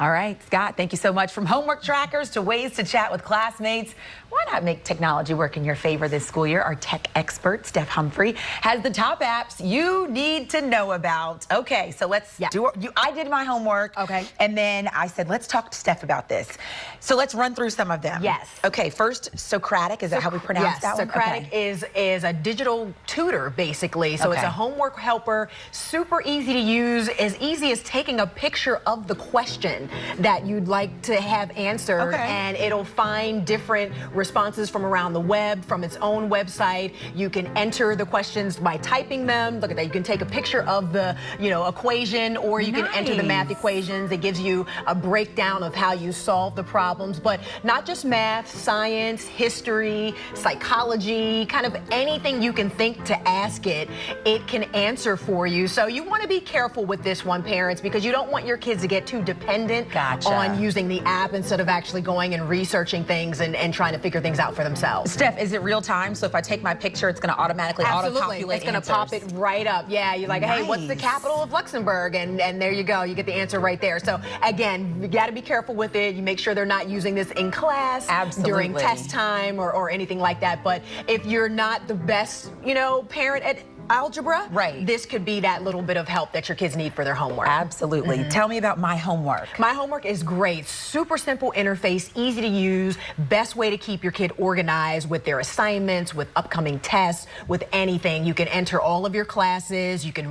All right, Scott, thank you so much. From homework trackers to ways to chat with classmates, why not make technology work in your favor this school year? Our tech expert, Steph Humphrey, has the top apps you need to know about. Okay, so let's do it. I did my homework. Okay. And then I said, let's talk to Steph about this. So let's run through some of them. Yes. Okay, first, Socratic, is that how we pronounce that one? Socratic is a digital tutor, basically. So it's a homework helper, super easy to use, as easy as taking a picture of the question that you'd like to have answered, and it'll find different responses from around the web, from its own website. You can enter the questions by typing them. Look at that. You can take a picture of the, equation, or you can enter the math equations. It gives you a breakdown of how you solve the problems, but not just math, science, history, psychology, kind of anything you can think to ask it, it can answer for you. So you want to be careful with this one, parents, because you don't want your kids to get too dependent on using the app instead of actually going and researching things and trying to figure things out for themselves. Steph, is it real time? So if I take my picture, it's going to automatically auto-calculate It's going to pop it right up. Yeah, you're like, hey, what's the capital of Luxembourg? And there you go. You get the answer right there. So again, you got to be careful with it. You make sure they're not using this in class during test time or anything like that. But if you're not the best, parent at algebra, this could be that little bit of help that your kids need for their homework. Absolutely. Tell me about My Homework. My Homework is great. Super simple interface, easy to use, best way to keep your kid organized with their assignments, with upcoming tests, with anything. You can enter all of your classes, you can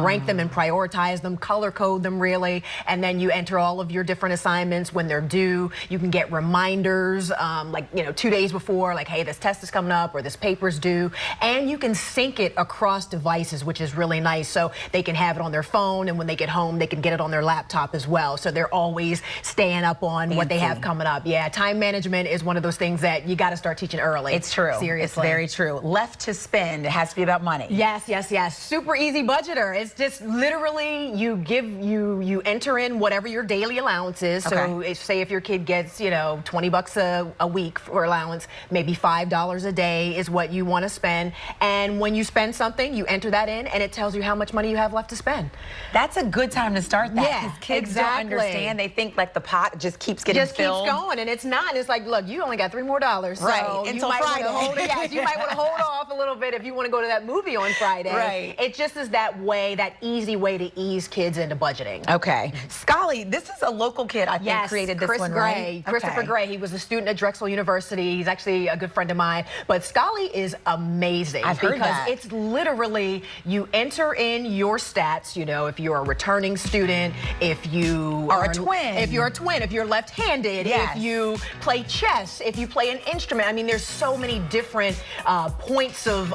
rank them and prioritize them, color code them really, and then you enter all of your different assignments when they're due. You can get reminders 2 days before, like, hey, this test is coming up or this paper's due, and you can sync it across devices, which is really nice. So they can have it on their phone, and when they get home, they can get it on their laptop as well. So they're always staying up on what they have coming up. Yeah, time management is one of those things that you got to start teaching early. It's true. Seriously. It's very true. Left to Spend, it has to be about money. Yes, yes, yes. Super easy budgeter. It's just literally you enter in whatever your daily allowance is. So say if your kid gets, 20 bucks a week for allowance, maybe $5 a day is what you want to spend. And when you spend something, you enter that in, and it tells you how much money you have left to spend. That's a good time to start that. Yeah, kids don't understand. They think like the pot just keeps getting filled. Keeps going, and it's not. It's like, look, you only got $3 more. So until Friday. You might want to hold off a little bit if you want to go to that movie on Friday. It just is that way, that easy way to ease kids into budgeting. Okay. Scully, this is a local kid, I think, created this one, right? Christopher Gray. He was a student at Drexel University. He's actually a good friend of mine. But Scully is amazing. I've heard that. It's literally, you enter in your stats, if you're a returning student, if you are a twin. If you're a twin, if you're left-handed, if you play chess, if you play an instrument. I mean, there's so many different points of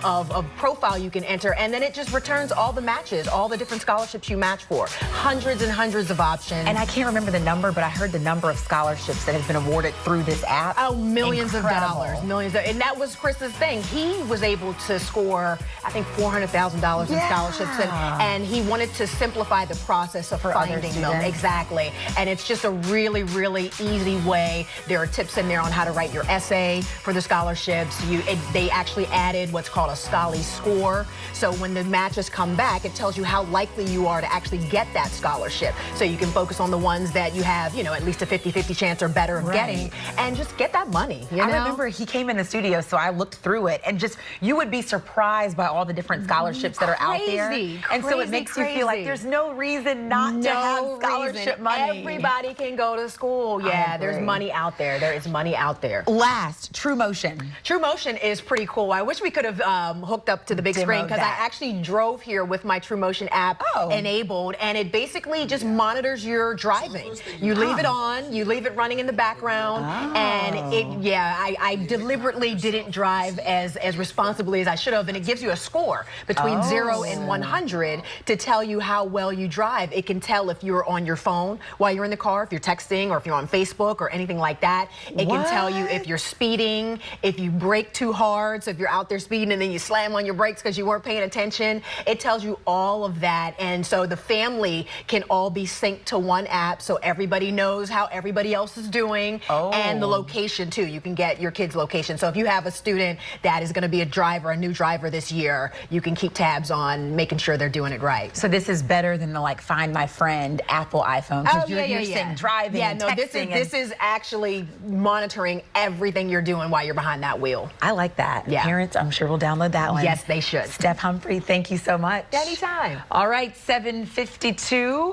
profile you can enter, and then it just returns all the matches, all the different scholarships you match for. Hundreds and hundreds of options. And I can't remember the number, but I heard the number of scholarships that have been awarded through this app. Oh, millions of dollars. And that was Chris's thing. He was able to score, I think, $400,000 in scholarships, and he wanted to simplify the process of finding them. Exactly. And it's just a really, really easy way. There are tips in there on how to write your essay for the scholarships. They actually added what's called a Scully score. So when the matches come back, it tells you how likely you are to actually get that scholarship. So you can focus on the ones that you have, at least a 50-50 chance or better of getting, and just get that money. I remember he came in the studio, so I looked through it, and just, you would be surprised by all the different scholarships that are out there. And so it makes you feel like there's no reason not to have scholarship money. Everybody can go to school. Yeah, there's money out there. There is money out there. Last, True Motion. True Motion is pretty cool. I wish we could have hooked up to the big screen, because I actually drove here with my True Motion app enabled, and it basically just monitors your driving. You leave it on, you leave it running in the background, and I deliberately didn't drive as responsibly as I should have, and it gives you a score between 0 and 100 to tell you how well you drive. It can tell if you're on your phone while you're in the car, if you're texting, or if you're on Facebook or anything like that. It can tell you if you're speeding, if you brake too hard, so if you're out there speeding and then you slam on your brakes because you weren't paying attention. It tells you all of that, and so the family can all be synced to one app, so everybody knows how everybody else is doing, and the location too. You can get your kid's location. So if you have a student that is going to be a new driver this year, you can keep tabs on making sure they're doing it right. So this is better than the like Find My Friend Apple iPhone. Because you're saying driving. Yeah, and no, this is actually monitoring everything you're doing while you're behind that wheel. I like that. Yeah. Parents, I'm sure will download that one. Yes, they should. Steph Humphrey, thank you so much. Anytime. All right, 7:52.